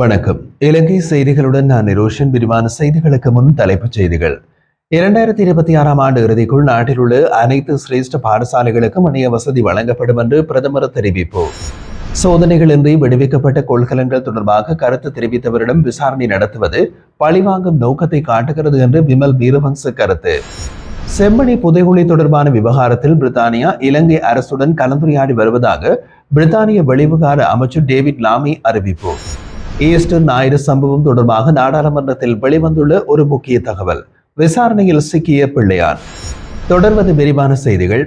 வணக்கம். இலங்கை செய்திகளுடன் நான் நிரோஷன். விரிவான செய்திகளுக்கு முன் தலைப்புச் செய்திகள். 2026ஆம் ஆண்டு இறுதிக்குள் நாட்டில் உள்ள அனைத்து சிரேஷ்ட பாடசாலைகளுக்கும் இணைய வசதி வழங்கப்படும் என்று பிரதமர் தெரிவிப்பு. சோதனைகளின்றி விடுவிக்கப்பட்ட கொள்கலன்கள் தொடர்பாக கருத்து தெரிவித்தவரிடம் விசாரணை நடத்துவது பழிவாங்கும் நோக்கத்தை காட்டுகிறது என்று விமல் வீரவங்ச கருத்து. செம்மணி புதைகுழி தொடர்பான விவகாரத்தில் பிரித்தானியா இலங்கை அரசுடன் கலந்துரையாடி வருவதாக பிரித்தானிய வெளிவிவகார அமைச்சர் டேவிட் லாமி அறிவிப்பு. ஈஸ்டர் ஞாயிறு சம்பவம் தொடர்பாக நாடாளுமன்றத்தில் வெளிவந்துள்ள ஒரு முக்கிய தகவல். விசாரணையில் சிக்கிய பிள்ளையார். தொடர்வது விரிவான செய்திகள்.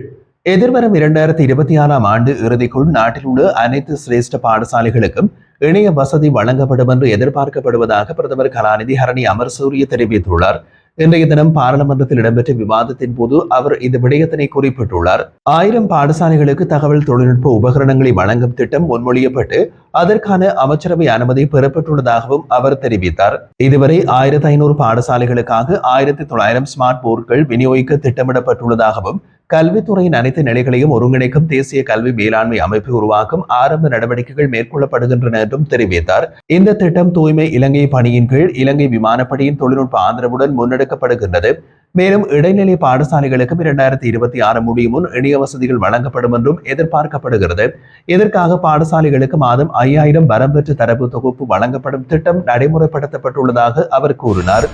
எதிர்வரும் 2026ஆம் ஆண்டு இறுதிக்குள் நாட்டில் உள்ள அனைத்து சிரேஷ்ட பாடசாலைகளுக்கும் இணைய வசதி வழங்கப்படும் என்று எதிர்பார்க்கப்படுவதாக பிரதமர் கலாநிதி ஹரணி அமரசூரிய தெரிவித்துள்ளார். இன்றைய தினம் பாராளுமன்றத்தில் இடம்பெற்ற விவாதத்தின் போது அவர் இந்த விடயத்தினை குறிப்பிட்டுள்ளார். 1000 பாடசாலைகளுக்கு தகவல் தொழில்நுட்ப உபகரணங்களை வழங்கும் திட்டம் முன்மொழியப்பட்டு அதற்கான அமைச்சரவை அனுமதி பெறப்பட்டுள்ளதாகவும் அவர் தெரிவித்தார். இதுவரை 1500 பாடசாலைகளுக்காக 1900 ஸ்மார்ட் போர்டுகள் விநியோகிக்க திட்டமிடப்பட்டுள்ளதாகவும் கல்வித்துறையின் அனைத்து நிலைகளையும் ஒருங்கிணைக்கும் தேசிய கல்வி மேலாண்மை அமைப்பு உருவாக்கும் ஆரம்ப நடவடிக்கைகள் மேற்கொள்ளப்படுகின்றன என்றும் தெரிவித்தார். இந்த திட்டம் தூய்மை இலங்கை பணியின் கீழ் இலங்கை விமானப்படையின் தொழில்நுட்ப ஆதரவுடன் முன்னெடுக்கப்படுகின்றது. மேலும் இடைநிலை பாடசாலைகளுக்கும் 2026 முடியும் முன் இணைய வசதிகள் வழங்கப்படும் என்றும் எதிர்பார்க்கப்படுகிறது. இதற்காக பாடசாலைகளுக்கு மாதம் 5000 வரம்பெற்ற தரப்பு தொகுப்பு வழங்கப்படும் திட்டம் நடைமுறைப்படுத்தப்பட்டுள்ளதாக அவர் கூறினார்.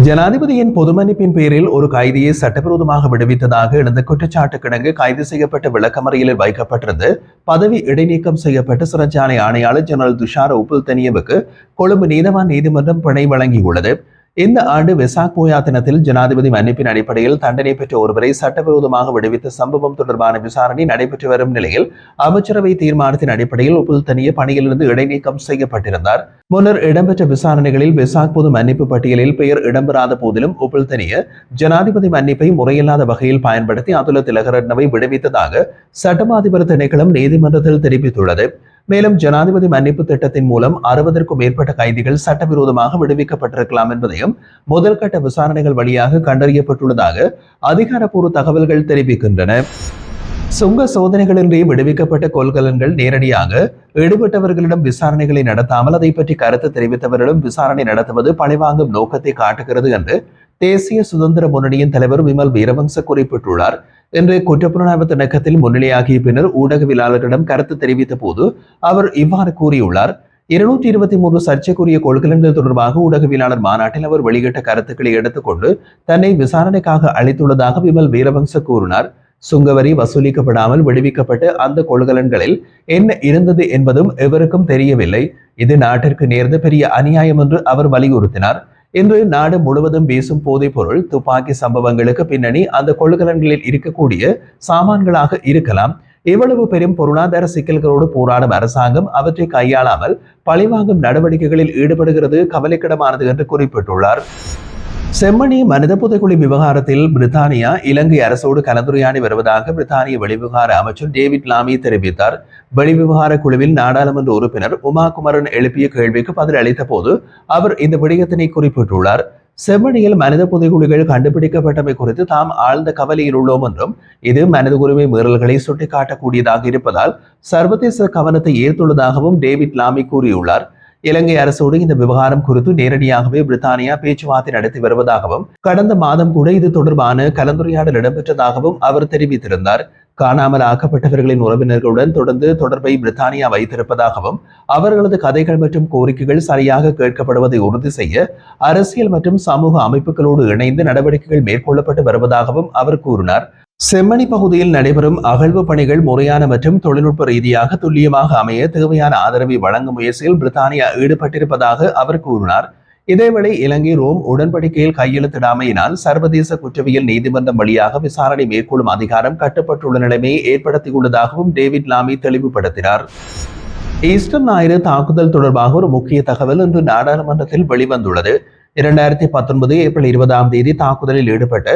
ஜனாதிபதியின் பொது மன்னிப்பின் பேரில் ஒரு கைதியை சட்டவிரோதமாக விடுவித்ததாக எழுந்த குற்றச்சாட்டுக்கிணங்க கைது செய்யப்பட்ட விளக்கமறியலில் வைக்கப்பட்டிருந்து பதவி இடைநீக்கம் செய்யப்பட்ட சிறைச்சாலை ஆணையாளர் ஜெனரல் துஷார் உப்புல்தனியவுக்கு கொழும்பு நீதவான் நீதிமன்றம் பிணை வழங்கியுள்ளது. இந்த ஆண்டு வெசாக் போயா தினத்தில் ஜனாதிபதி மன்னிப்பின் அடிப்படையில் தண்டனை பெற்ற ஒருவரை சட்டவிரோதமாக விடுவித்த சம்பவம் தொடர்பான விசாரணை நடைபெற்று வரும் நிலையில் அமைச்சரவை தீர்மானத்தின் அடிப்படையில் உப்புல்தனிய பணியிலிருந்து இடைநீக்கம் செய்யப்பட்டிருந்தார். முன்னர் இடம்பெற்ற விசாரணைகளில் வெசாக் பொது மன்னிப்பு பட்டியலில் பெயர் இடம்பெறாத போதிலும் உப்புல்தனிய ஜனாதிபதி மன்னிப்பை முறையில்லாத வகையில் பயன்படுத்தி அதுல திலகரட்னவை விடுவித்ததாக சட்டமாதிபர் திணைக்களம் நீதிமன்றத்தில் தெரிவித்துள்ளது. மேலும் ஜனாதிபதி மன்னிப்பு திட்டத்தின் மூலம் 60க்கும் மேற்பட்ட கைதிகள் சட்டவிரோதமாக விடுவிக்கப்பட்டிருக்கலாம் என்பதையும் முதல் கட்ட விசாரணைகள் வழியாக கண்டறியப்பட்டுள்ளதாக அதிகாரப்பூர்வ தகவல்கள் தெரிவிக்கின்றன. சுங்க சோதனைகளின்றி விடுவிக்கப்பட்ட கொள்கலன்கள் நேரடியாக ஈடுபட்டவர்களிடம் விசாரணைகளை நடத்தாமல் அதை பற்றி கருத்து தெரிவித்தவரிடம் விசாரணை நடத்துவது பழிவாங்கும் நோக்கத்தை காட்டுகிறது என்று தேசிய சுதந்திர முன்னணியின் தலைவர் விமல் வீரவங்ச குறிப்பிட்டுள்ளார். இன்று குற்றப்புலனாய்வு திணைக்களத்தில் முன்னிலையாகிய பின்னர் ஊடகவியலாளர்களிடம் கருத்து தெரிவித்த போது அவர் இவ்வாறு கூறியுள்ளார். 223 சர்ச்சைக்குரிய கொள்கலன்கள் தொடர்பாக ஊடகவியலாளர் மாநாட்டில் அவர் வெளியிட்ட கருத்துக்களை எடுத்துக்கொண்டு தன்னை விசாரணைக்காக அளித்துள்ளதாக விமல் வீரவங்ச கூறினார். சுங்கவரி வசூலிக்கப்படாமல் விடுவிக்கப்பட்ட அந்த கொள்கலன்களில் என்ன இருந்தது என்பதும் எவருக்கும் தெரியவில்லை. இது நாட்டிற்கு நேர்ந்த பெரிய அநியாயம் என்று அவர் வலியுறுத்தினார். இன்று நாடு முழுவதும் வீசும் போதைப் பொருள் துப்பாக்கி சம்பவங்களுக்கு பின்னணி அந்த கொள்கலன்களில் இருக்கக்கூடிய சாமான்களாக இருக்கலாம். இவ்வளவு பெரும் பொருளாதார சிக்கல்களோடு போராடும் அரசாங்கம் அவற்றை கையாளாமல் பழிவாங்கும் நடவடிக்கைகளில் ஈடுபடுகிறது கவலைக்கிடமானது என்று குறிப்பிட்டுள்ளார். செம்மணி மனித புதைக்குழி விவகாரத்தில் பிரித்தானியா இலங்கை அரசோடு கலந்துரையாடி வருவதாக பிரித்தானிய வெளிவிவகார அமைச்சர் டேவிட் லாமி தெரிவித்தார். வெளிவிவகார குழுவில் நாடாளுமன்ற உறுப்பினர் உமா குமரன் எழுப்பிய கேள்விக்கு பதில் அளித்த போது அவர் இந்த விடயத்தினை குறிப்பிட்டுள்ளார். செம்மணியில் மனித புதைகுழிகள் கண்டுபிடிக்கப்பட்டமை குறித்து தாம் ஆழ்ந்த கவலையில் உள்ளோம் என்றும் இது மனித உரிமை மீறல்களை சுட்டிக்காட்டக்கூடியதாக இருப்பதால் சர்வதேச கவனத்தை ஈர்த்துள்ளதாகவும் டேவிட் லாமி கூறியுள்ளார். இலங்கை அரசோடு இந்த விவகாரம் குறித்து நேரடியாகவே பிரித்தானியா பேச்சுவார்த்தை நடத்தி வருவதாகவும் கடந்த மாதம் கூட இது தொடர்பான கலந்துரையாடல் இடம்பெற்றதாகவும் அவர் தெரிவித்திருந்தார். காணாமல் ஆக்கப்பட்டவர்களின் உறவினர்களுடன் தொடர்ந்து தொடர்பை பிரித்தானியா வைத்திருப்பதாகவும் அவர்களது கதைகள் மற்றும் கோரிக்கைகள் சரியாக கேட்கப்படுவதை உறுதி செய்ய அரசியல் மற்றும் சமூக அமைப்புகளோடு இணைந்து நடவடிக்கைகள் மேற்கொள்ளப்பட்டு வருவதாகவும் அவர் கூறினார். செம்மணி பகுதியில் நடைபெறும் அகழ்வு பணிகள் முறையான மற்றும் தொழில்நுட்ப ரீதியாக துல்லியமாக அமைய தேவையான ஆதரவை வழங்கும் முயற்சியில் பிரித்தானியா ஈடுபட்டிருப்பதாக அவர் கூறினார். இதேவேளை இலங்கை ரோம் உடன்படிக்கையில் கையெழுத்திடாமையினால் சர்வதேச குற்றவியல் நீதிமன்றம் வழியாக விசாரணை மேற்கொள்ளும் அதிகாரம் கட்டுப்பட்டுள்ள நிலைமையை ஏற்படுத்தியுள்ளதாகவும் டேவிட் லாமி தெளிவுபடுத்தினார். ஈஸ்டர் ஞாயிறு தாக்குதல் தொடர்பாக ஒரு முக்கிய தகவல் இன்று நாடாளுமன்றத்தில் வெளிவந்துள்ளது. 2019 ஏப்ரல் 20ஆம் தேதி தாக்குதலில் ஈடுபட்ட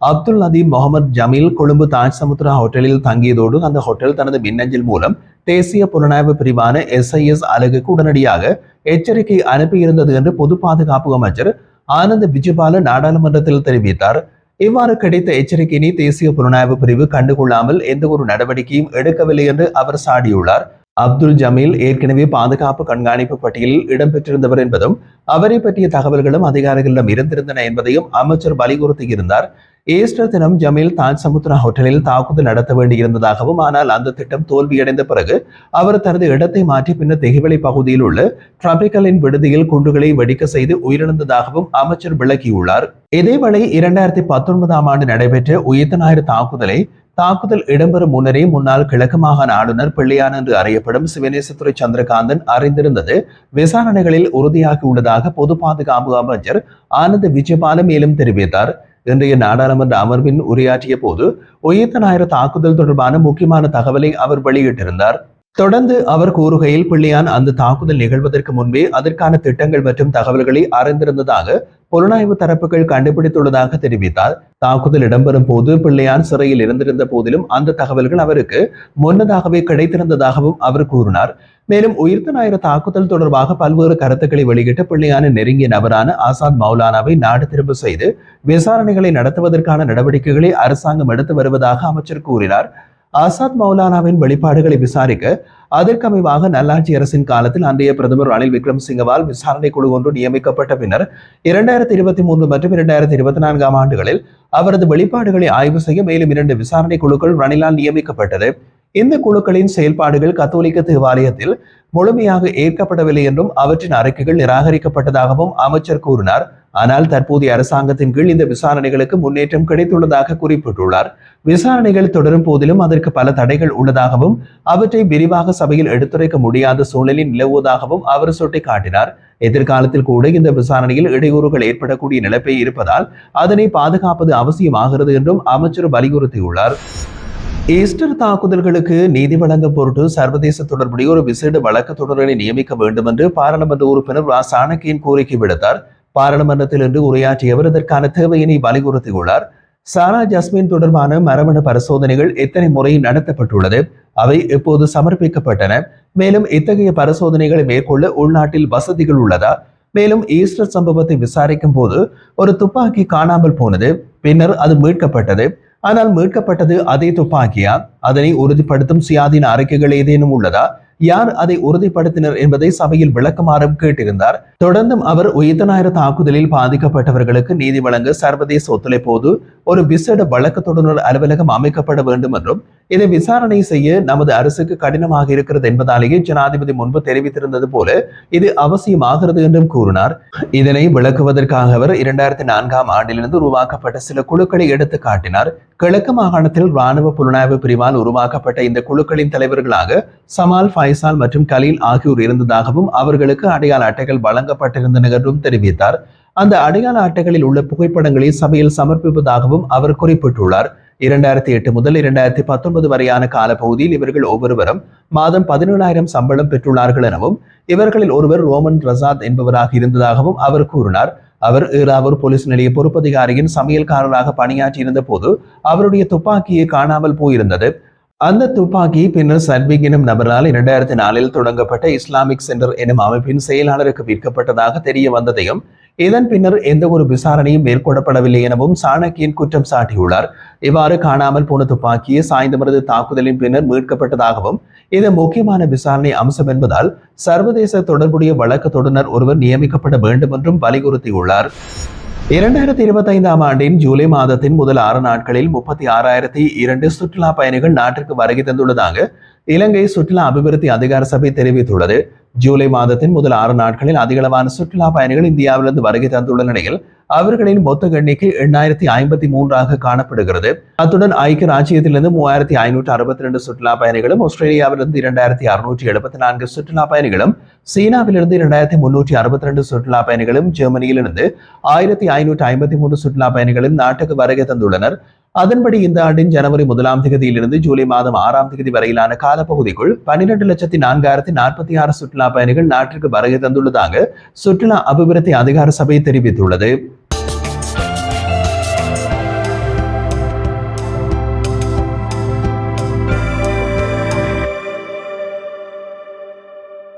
அப்துல் நதீம் முகமது ஜமீல் கொழும்பு தாஜ் சமுத்ரா ஹோட்டலில் தங்கியதோடு அந்த ஹோட்டல் தனது மின்னஞ்சல் மூலம் தேசிய புலனாய்வு பிரிவான SIS அலகுக்கு உடனடியாக எச்சரிக்கை அனுப்பியிருந்தது என்று பொது பாதுகாப்பு அமைச்சர் ஆனந்த் விஜயபால நாடாளுமன்றத்தில் தெரிவித்தார். இவ்வாறு கிடைத்த எச்சரிக்கையினை தேசிய புலனாய்வு பிரிவு கண்டுகொள்ளாமல் எந்த ஒரு நடவடிக்கையும் எடுக்கவில்லை என்று அவர் சாடியுள்ளார். அப்துல் ஜமீல் ஏற்கனவே பாதுகாப்பு கண்காணிப்பு பட்டியலில் இடம்பெற்றிருந்தவர் என்பதும் அவரை பற்றிய தகவல்களும் அதிகாரிகளிடம் இருந்திருந்தன என்பதையும் அமைச்சர் வலியுறுத்தியிருந்தார். ஈஸ்டர் தினம் ஜமீல் தாஜ் சமுத்ரா ஹோட்டலில் தாக்குதல் நடத்த வேண்டியிருந்ததாகவும், ஆனால் அந்த திட்டம் தோல்வியடைந்த பிறகு அவர் தனது இடத்தை மாற்றி பின்னர் தெஹிவளை பகுதியில் உள்ள டிராபிக்கலின் விடுதியில் குண்டுகளை வெடிக்க செய்து உயிரிழந்ததாகவும் அமைச்சர் விளக்கியுள்ளார். இதேவேளை 2019ஆம் ஆண்டு நடைபெற்ற உயிர்த்த ஞாயிறு தாக்குதல் இடம்பெறும் முன்னரே முன்னாள் கிழக்கு மாகாண ஆளுநர் பிள்ளையான் என்று அறியப்படும் சிவனேசத்துறை சந்திரகாந்தன் அறிந்திருந்தது விசாரணைகளில் உறுதியாகியுள்ளதாக பொது பாதுகாப்பு அமைச்சர் ஆனந்த் விஜயபால மேலும் தெரிவித்தார். இன்றைய நாடாளுமன்ற அமர்வின் உரையாற்றிய போது உயிர்த்த ஞாயிறு தாக்குதல் தொடர்பான முக்கியமான தகவலை அவர் வெளியிட்டிருந்தார். தொடர்ந்து அவர் கூறுகையில், பிள்ளையான் அந்த தாக்குதல் நிகழ்வதற்கு முன்பே அதற்கான திட்டங்கள் மற்றும் தகவல்களை அறிந்திருந்ததாக புலனாய்வு தரப்புகள் கண்டுபிடித்துள்ளதாக தெரிவித்தார். தாக்குதல் இடம்பெறும் போது பிள்ளையான் சிறையில் இருந்திருந்த போதிலும் அந்த தகவல்கள் அவருக்கு முன்னதாகவே கிடைத்திருந்ததாகவும் அவர் கூறினார். மேலும் உயிர்த்த ஞாயிறு தாக்குதல் தொடர்பாக பல்வேறு கருத்துக்களை வெளியிட்டு பிள்ளையானின் நெருங்கிய நபரான ஆசாத் மௌலானாவை நாடு திரும்ப செய்து விசாரணைகளை நடத்துவதற்கான நடவடிக்கைகளை அரசாங்கம் எடுத்து வருவதாக அமைச்சர் கூறினார். ஆசாத் மௌலானாவின் வெளிப்பாடுகளை விசாரிக்க அதற்கமைவாக நல்லாட்சி அரசின் காலத்தில் அன்றைய பிரதமர் ரணில் விக்ரமசிங்கவால் விசாரணை குழு ஒன்று நியமிக்கப்பட்ட பின்னர் 2023 மற்றும் 2024ஆம் ஆண்டுகளில் அவரது வெளிப்பாடுகளை ஆய்வு செய்ய மேலும் 2 விசாரணை குழுக்கள் ரணிலால் நியமிக்கப்பட்டது. இந்த குழுக்களின் செயல்பாடுகள் கத்தோலிக்க தேவாலயத்தில் முழுமையாக ஏற்கப்படவில்லை என்றும் அவற்றின் அறிக்கைகள் நிராகரிக்கப்பட்டதாகவும் அமைச்சர் கூறினார். ஆனால் தற்போதைய அரசாங்கத்தின் கீழ் இந்த விசாரணைகளுக்கு முன்னேற்றம் கிடைத்துள்ளதாக குறிப்பிட்டுள்ளார். விசாரணைகள் தொடரும் போதிலும் அதற்கு பல தடைகள் உள்ளதாகவும் அவற்றை விரிவாக சபையில் எடுத்துரைக்க முடியாத சூழலில் நிலவுவதாகவும் அவர் சுட்டிக்காட்டினார். எதிர்காலத்தில் கூட இந்த விசாரணையில் இடையூறுகள் ஏற்படக்கூடிய நிலைமை இருப்பதால் அதனை பாதுகாப்பது அவசியமாகிறது என்றும் அமைச்சர் வலியுறுத்தியுள்ளார். ஈஸ்டர் தாக்குதல்களுக்கு நீதி வழங்கும் பொருட்டு சர்வதேச தொடர்புடைய ஒரு விசேட வழக்கு தொடரலை நியமிக்க வேண்டும் என்று பாராளுமன்ற உறுப்பினர் ரா சாணக்கியன் கோரிக்கை விடுத்தார். பாராளுமன்றத்தில் இன்று உரையாற்றிய அவர் இதற்கான தேவையினை வலியுறுத்தியுள்ளார். சாரா ஜஸ்மின் தொடர்பான மரபணு பரிசோதனைகள் எத்தனை முறை நடத்தப்பட்டுள்ளது, அவை எப்போது சமர்ப்பிக்கப்பட்டன, மேலும் இத்தகைய பரிசோதனைகளை மேற்கொள்ள உள்நாட்டில் வசதிகள் உள்ளதா, மேலும் ஈஸ்டர் சம்பவத்தை விசாரிக்கும் போது ஒரு துப்பாக்கி காணாமல் போனது, பின்னர் அது மீட்கப்பட்டது. ஆனால் மீட்கப்பட்டது அதே துப்பாக்கியா, அதனை உறுதிப்படுத்தும் சுயாதீன அறிக்கைகள் ஏதேனும் உள்ளதா, யார் அதை உறுதிப்படுத்தினர் என்பதை சபையில் விளக்கமாறும் கேட்டிருந்தார். தொடர்ந்தும் அவர் உயிர்த்த ஞாயிறு தாக்குதலில் பாதிக்கப்பட்டவர்களுக்கு நீதி வழங்க சர்வதேச ஒத்துழைப்போது ஒரு விசேட வழக்கு தொடர்பு அலுவலகம் அமைக்கப்பட வேண்டும் என்றும் இதை விசாரணை செய்ய நமது அரசுக்கு கடினமாக இருக்கிறது என்பதாலேயே ஜனாதிபதி முன்பு தெரிவித்திருந்தது போல இது அவசியமாகிறது என்றும் கூறினார். இதனை விளக்குவதற்காக அவர் 2004ஆம் ஆண்டிலிருந்து உருவாக்கப்பட்ட சில குழுக்களை எடுத்து காட்டினார். கிழக்கு மாகாணத்தில் இராணுவ புலனாய்வு பிரிவால் உருவாக்கப்பட்ட இந்த குழுக்களின் தலைவர்களாக சமால், ஃபைசால் மற்றும் கலீல் ஆகியோர் இருந்ததாகவும் அவர்களுக்கு அடையாள அட்டைகள் வழங்கப்பட்டிருந்தன என்றும் தெரிவித்தார். அந்த அடையாள அட்டைகளில் உள்ள புகைப்படங்களை சபையில் சமர்ப்பிப்பதாகவும் அவர் குறிப்பிட்டுள்ளார். 2008 முதல் 2019 வரையான காலப்பகுதியில் இவர்கள் ஒவ்வொருவரும் மாதம் 17,000 சம்பளம் பெற்றுள்ளார்கள் எனவும் இவர்களில் ஒருவர் ரோமன் ரசாத் என்பவராக இருந்ததாகவும் அவர் கூறினார். அவர் ஈராவூர் போலீஸ் நிலைய பொறுப்பதிகாரியின் சமையல்காரராக பணியாற்றி இருந்த போது அவருடைய துப்பாக்கியை காணாமல் போயிருந்தது. அந்த துப்பாக்கி பின்னர் சட்விக் எனும் நபரால் 2004இல் தொடங்கப்பட்ட இஸ்லாமிக் சென்டர் எனும் அமைப்பின் செயலாளருக்கு விற்கப்பட்டதாக தெரிய வந்ததையும் இதன் பின்னர் எந்த ஒரு விசாரணையும் மேற்கொள்ளப்படவில்லை எனவும் சாணக்கியன் குற்றம் சாட்டியுள்ளார். இவ்வாறு காணாமல் போன துப்பாக்கியை சாய்ந்தமரது தாக்குதலின் பின்னர் மீட்கப்பட்டதாகவும் இது முக்கியமான விசாரணை அம்சம் என்பதால் சர்வதேச தொடர்புடைய வழக்கு தொடர்னர் ஒருவர் நியமிக்கப்பட வேண்டும் என்றும் வலியுறுத்தியுள்ளார். 2025ஆம் ஆண்டின் ஜூலை மாதத்தின் முதல் 6 நாட்களில் 36,002 சுற்றுலா பயணிகள் நாட்டிற்கு வருகை தந்துள்ளதாக இலங்கை சுற்றுலா அபிவிருத்தி அதிகார சபை தெரிவித்துள்ளது. ஜூலை மாதத்தின் முதல் 6 நாட்களில் அதிகளவான சுற்றுலா பயணிகள் இந்தியாவிலிருந்து வருகை தந்துள்ள நிலையில் அவர்களின் மொத்த எண்ணிக்கை 8,053ஆக காணப்படுகிறது. அத்துடன் ஐக்கிய ராஜ்யத்திலிருந்து 3,562 சுற்றுலா பயணிகளும், ஆஸ்திரேலியாவிலிருந்து 2,674 சுற்றுலா பயணிகளும், சீனாவிலிருந்து 2,362 சுற்றுலா பயணிகளும், ஜெர்மனியிலிருந்து 1,553 சுற்றுலா பயணிகளும் நாட்டுக்கு வருகை தந்துள்ளனர். அதன்படி இந்த ஆண்டின் ஜனவரி 1ஆம் தேதியிலிருந்து ஜூலை மாதம் 6ஆம் தேதி வரையிலான காலப்பகுதிக்குள் 12,04,46 சுற்றுலா பயணிகள் நாட்டிற்கு வருகை தந்துள்ளதாக சுற்றுலா அபிவிருத்தி அதிகார சபை தெரிவித்துள்ளது.